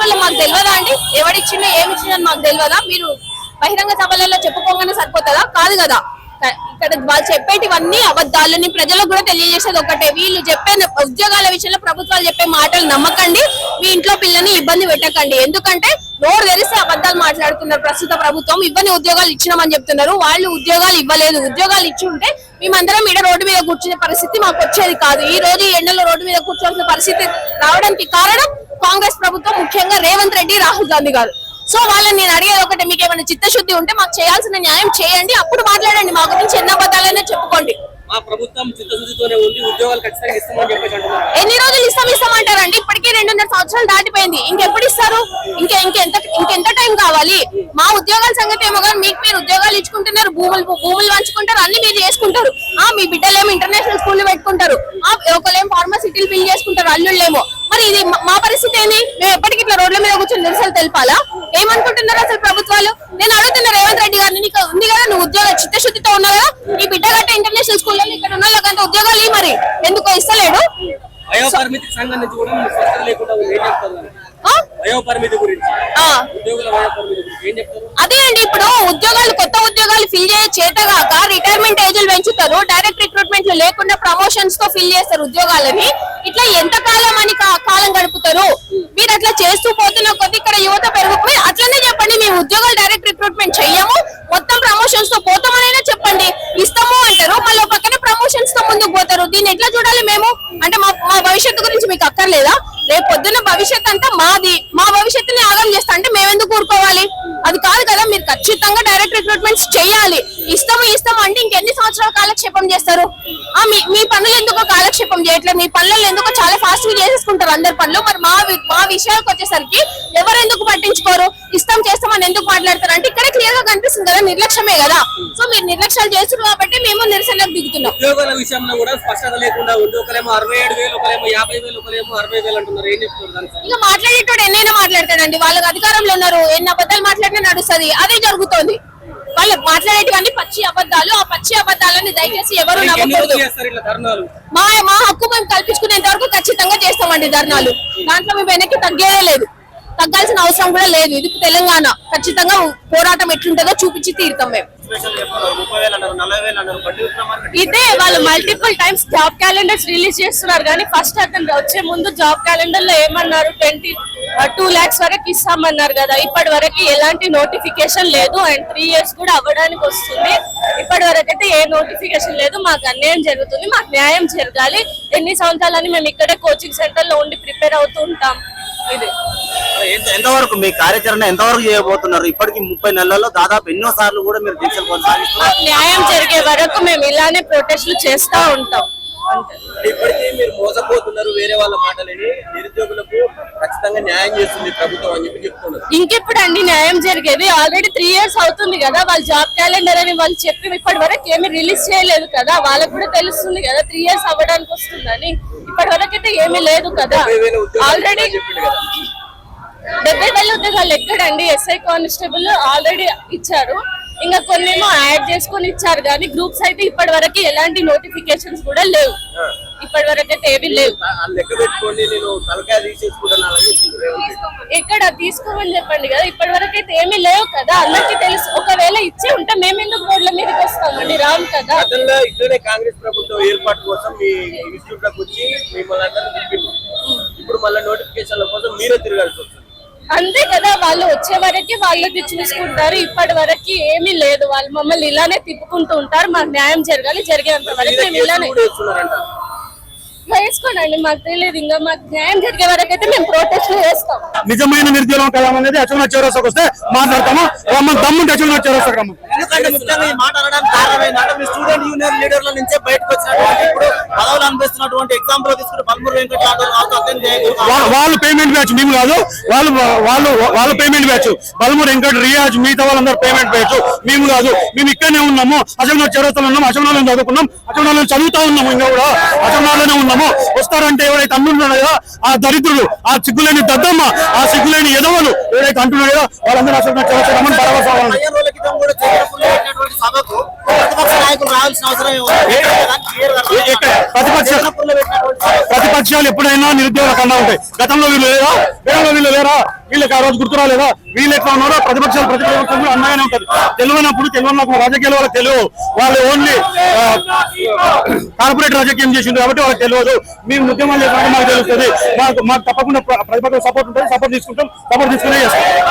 మళ్ళీ మాకు తెలియదా అండి? ఎవడిచ్చిండో ఏమిచ్చిందని మాకు తెలియదా? మీరు బహిరంగ సభలలో చెప్పుకోగానే సరిపోతుందా? కాదు కదా. ఇక్కడ వాళ్ళు చెప్పేటివన్నీ అబద్ధాలని ప్రజలకు కూడా తెలియజేసేది ఒకటే. వీళ్ళు చెప్పే ఉద్యోగాల విషయంలో ప్రభుత్వాలు చెప్పే మాటలు నమ్మకండి, మీ ఇంట్లో పిల్లని ఇబ్బంది పెట్టకండి. ఎందుకంటే నోరు తెరిస్తే అబద్ధాలు మాట్లాడుతున్నారు ప్రస్తుత ప్రభుత్వం. ఇవ్వని ఉద్యోగాలు ఇచ్చినామని చెప్తున్నారు, వాళ్ళు ఉద్యోగాలు ఇవ్వలేదు. ఉద్యోగాలు ఇచ్చి ఉంటే మేమందరం ఈడ రోడ్డు మీద కూర్చునే పరిస్థితి మాకు వచ్చేది కాదు. ఈ రోజు ఎండలో రోడ్డు మీద కూర్చోవాల్సిన పరిస్థితి రావడానికి కారణం కాంగ్రెస్ ప్రభుత్వం, ముఖ్యంగా రేవంత్ రెడ్డి, రాహుల్ గాంధీ గారు. సో వాళ్ళని నేను అడిగేది ఒకటే, మీకు ఏమైనా చిత్తశుద్ధి ఉంటే మాకు చేయాల్సిన న్యాయం చేయండి, అప్పుడు మాట్లాడండి. మా గురించి ఎన్ని అబద్ధాలైనా చెప్పుకోండి. మా ప్రభుత్వం చిత్తశుద్ధితోనే ఉండి ఉద్యోగాలు ఖచ్చితంగా ఇస్తామని చెప్పేసి అంటున్నారు. ఎన్ని రోజులు ఇస్తామంటారండి? ఇప్పటికీ 2.5 సంవత్సరాలు దాటిపోయింది. ఇంకెప్పుడు ఇస్తారు? ఇంకెంత టైం కావాలి? మా ఉద్యోగాల సంగతి ఏమో కానీ మీకు మీరు ఉద్యోగాలు ఇచ్చుకుంటున్నారు, భూములు పంచుకుంటారు, అన్ని మీరు చేసుకుంటారు. మీ బిడ్డలేమో ఇంటర్నేషనల్ స్కూల్ పెట్టుకుంటారు, ఒకళ్ళేమో ఫార్మసిటీలు బిల్ చేసుకుంటారు, అల్లుళ్ళేమో. మరి ఇది మా పరిస్థితి ఏంది? మేము ఎప్పటికీ ఇట్లా రోడ్ల మీద కూర్చొని నిరసనలు తెలపాలా? ఏమనుకుంటున్నారు అసలు ప్రభుత్వాలు? నేను అడుగుతున్నా రేవంత్ రెడ్డి గారిని, నీకు ఉంది కదా, నువ్వు ఉద్యోగ చిత్తశుద్ధితో ఉన్నావు కదా, నీ బిడ్డ గట్ట ఇంటర్నేషనల్ స్కూల్లో ఇక్కడ ఉన్న వాళ్ళకంటే ఉద్యోగాలు మరి ఎందుకో ఇస్తలేడు? వయోపరిమితికి సంబంధించి కూడా స్పష్టత లేకుండా ఏం చెప్తారు? వయోపరిమితి గురించి, ఉద్యోగుల వయోపరిమితి గురించి ఏం చెప్తారు? అదే అండి, ఇప్పుడు ఉద్యోగాలు, కొత్త ఉద్యోగాలు ఫిల్ చేయ చేతగాక రిటైర్మెంట్ ఏజ్లు పెంచుతారు, డైరెక్ట్ రిక్రూట్మెంట్ లేకుండా ప్రమోషన్స్ తో ఫిల్ చేస్తారు ఉద్యోగాలని. ఇట్లా ఎంత కాలం అని కాలం గడుపుతారు? మీరు అట్లా చేస్తూ పోతున్న కొద్ది ఇక్కడ యువత పెరుగుతుంది. అట్లనే చెప్పండి, మేము ఉద్యోగాలు డైరెక్ట్ రిక్రూట్మెంట్ చెయ్యము, మొత్తం ప్రమోషన్స్ తో పోతామనైనా చెప్పండి. ఇస్తాము అంటారు, మళ్ళీ పక్కన ప్రమోషన్స్ తో ముందుకు పోతారు. దీన్ని ఎట్లా చూడాలి మేము? అంటే మా భవిష్యత్తు గురించి మీకు అక్కర్లేదా? రేపు పొద్దున్న భవిష్యత్ అంతా మాది, మా భవిష్యత్తుని ఆగం చేస్తా అంటే మేమెందుకు ఊరుకోవాలి? అది కాదు కదా. మీరు ఖచ్చితంగా డైరెక్ట్ రిక్రూట్మెంట్స్ చేయాలి. ఇస్తాము అంటే ఇంకెన్ని సంవత్సరాల కాలక్షేపం చేస్తారు? మీ పనులు ఎందుకో కాలక్షేపం చేయట్లేదు, మీ పనులను ఎందుకో చాలా ఫాస్ట్ గా చేసేసుకుంటారు అందరి పనులు. మరి మా విషయాలకు వచ్చేసరికి ఎవరు ఎందుకు పట్టించుకోరు? చేస్తామని ఎందుకు మాట్లాడతారు అంటే ఇక్కడే క్లియర్ గా కనిపిస్తుంది కదా, నిర్లక్ష్యమే కదా. సో మీరు నిర్లక్ష్యాలు చేస్తున్నారు కాబట్టి మేము నిరసనకు దిగుతున్నాం. ఉద్యోగాల విషయంలో కూడా స్పష్టత లేకుండా ఉంది. ఒకరేమో 67,000, ఒకరేమో 50,000, ఒకరేమో 60,000 అంటున్నారు. ఏం చెప్తున్నారు? ఇంకా మాట్లాడేటోడు ఎన్నైనా మాట్లాడతాడండి, వాళ్ళకి అధికారంలో ఉన్నారు, ఎన్ని అబద్ధాలు మాట్లాడినా నడుస్తుంది. అదే జరుగుతోంది. వాళ్ళు మాట్లాడేటివన్నీ పచ్చి అబద్ధాలు. ఆ పచ్చి అబద్ధాలని దయచేసి ఎవరు నమ్మకూడదు. మా హక్కు మేము కల్పించుకునేంత వరకు ఖచ్చితంగా చేస్తామండి ధర్నాలు. దాంట్లో మేము వెనక్కి తగ్గేదే లేదు, తగ్గాల్సిన అవసరం కూడా లేదు. ఇది తెలంగాణ, ఖచ్చితంగా పోరాటం ఎట్లుంటుందో చూపించి తీరుతాం మేము. ఇదే వాళ్ళు multiple times job calendars release చేస్తున్నారు, కానీ ఫస్ట్ అతను వచ్చే ముందు జాబ్ క్యాలెండర్ లో ఏమన్నారు, 22 lakhs వరకు ఇస్తామన్నారు కదా. ఇప్పటి వరకు ఎలాంటి నోటిఫికేషన్ లేదు, అండ్ 3 years కూడా అవ్వడానికి వస్తుంది. ఇప్పటి వరకు అయితే ఏ నోటిఫికేషన్ లేదు. మాకు అన్యాయం జరుగుతుంది, మాకు న్యాయం జరగాలి. ఎన్ని సంవత్సరాలని మేము ఇక్కడే కోచింగ్ సెంటర్ లో ఉండి ప్రిపేర్ అవుతూ ఉంటాం. ఇది ఎంతవరకు మీ కార్యాచరణ ఎంతవరకు చేయబోతున్నారు? ఇప్పటికి 30 నెలల్లో దాదాపు ఎన్నో సార్లు కూడా మీరు దీక్షలు కొనసాగిస్తున్నారు. న్యాయం జరిగే వరకు మేము ఇలానే ప్రొటెస్ట్లు చేస్తూ ఉంటాం. ఇప్పటికీ మీరు మోసపోతున్నారు, వేరే వాళ్ళ మాటలని. నిరుద్యోగులకు ఖచ్చితంగా న్యాయం చేస్తుంది ప్రభుత్వం అని చెప్పి చెప్తున్నారు. ఇంకెప్పుడు అండి న్యాయం జరిగేది? ఆల్రెడీ 3 years అవుతుంది కదా. వాళ్ళు జాబ్ క్యాలెండర్ అని వాళ్ళు చెప్పి ఇప్పటి వరకు ఏమి రిలీజ్ చేయలేదు కదా. వాళ్ళకు కూడా తెలుస్తుంది కదా 3 years అవ్వడానికి వస్తుందని. ఇప్పటి వరకు అయితే ఏమీ లేదు కదా. ఆల్రెడీ 70,000 ఉద్యోగాలు ఎక్కడండి? ఎస్ఐ కానిస్టేబుల్ ఆల్రెడీ ఇచ్చారు, ఇంకా కొన్ని ఏమో యాడ్ చేసుకుని ఇచ్చారు, కానీ గ్రూప్స్ అయితే ఇప్పటి వరకు ఎలాంటి నోటిఫికేషన్స్ కూడా లేవు. ఇప్పటి వరకు అయితే ఏవి లేవు. ఎక్కడ తీసుకోమని చెప్పండి కదా. ఇప్పటి వరకు అయితే ఏమీ లేవు కదా, అందరికీ తెలుసు. ఒకవేళ ఇచ్చి ఉంటే మేము ఎందుకు రోడ్ల మీదకి వస్తామండి? రాము కదా. ఇట్లనే కాంగ్రెస్ ప్రభుత్వం ఏర్పాటు కోసం మీ ఇన్స్టిట్యూట్ లకు వచ్చి మిమ్మల్ని ఇప్పుడు మళ్ళీ నోటిఫికేషన్ల కోసం మీరే తిరగాల్సి వస్తుంది. అంతే కదా, వాళ్ళు వచ్చే వరకు వాళ్ళకి చూసుకుంటారు. ఇప్పటి వరకు ఏమీ లేదు, వాళ్ళు మమ్మల్ని ఇలానే తిప్పుకుంటూ ఉంటారు. మాకు న్యాయం జరగాలి, జరిగేంత వరకు మేము ఇలానే వేసుకోనండి. మాకు తెలియదు, ఇంకా మాకు న్యాయం జరిగే వరకు అయితే మేము ప్రొటెస్ట్ చేస్తాం. నిజమైన నిరుద్యోగం కదా అనేది అచ్చమనాథ్ చౌరస్తాకు వస్తే మాట్లాడతాము. దమ్ముంటే అచ్చమనాథ్ చౌరస్తాకు రమ్మ. ఎందుకంటే ముఖ్యంగా ఈ మాట అనడానికి కారణం ఏంటంటే మీ స్టూడెంట్ యూనియన్ లీడర్ల నుంచే బయటకు వచ్చినటువంటి ఇప్పుడు పదవులు అనిపిస్తున్నటువంటి ఎగ్జాంపుల్ తీసుకుని బల్మూరు వాళ్ళు పేమెంట్ బ్యాచ్, మేము కాదు. వాళ్ళు పేమెంట్ బ్యాచ్, బల్మూరు వెంకట, రియాజ్, మిగతా వాళ్ళందరూ పేమెంట్ బ్యాచ్, మేము కాదు. మేము ఇక్కడనే ఉన్నాము, అచ్చమనాథ్ చౌరస్తాలో ఉన్నాము, అచ్చమనాథ్లో చదువుకున్నాం, అచ్చమనాథ్లో చదువుతా ఉన్నాము, ఇంకా కూడా అచ్చమనాథ్లోనే ఉన్నాము. వస్తారంటే ఎవరైతే అంటున్నాడు కదా ఆ దరిద్రుడు, ఆ సిగ్గులేని దద్దమ్మ, ఆ సిగ్గులేని ఎదవలు ఎవరైతే అంటున్నాడు కదా వాళ్ళందరూ అచ్చమనాథ్ చౌరస్తామని భరోసా. ప్రతిపక్ష ప్రతిపక్షాలు ఎప్పుడైనా నిరుద్యోగుల కన్నా ఉంటాయి. గతంలో వీళ్ళు లేరా, వేరే వీళ్ళు లేరా, వీళ్ళకి ఆ రోజు గుర్తురా లేదా, వీళ్ళు ఎట్లా ఉన్నారో ప్రతిపక్షాలు కూడా అన్నగానే ఉంటుంది. తెలియనప్పుడు తెలియనప్పుడు రాజకీయాలు వాళ్ళకి తెలియదు. వాళ్ళు ఓన్లీ కార్పొరేట్ రాజకీయం చేసిండ్రు కాబట్టి వాళ్ళకి తెలియదు. మేము ఉద్యమాలు చేసినట్టు మాకు తెలుస్తుంది. మాకు తప్పకుండా ప్రతిపక్ష సపోర్ట్ ఉంటుంది, సపోర్ట్ తీసుకుంటాం, సపోర్ట్ తీసుకునే చేస్తాం.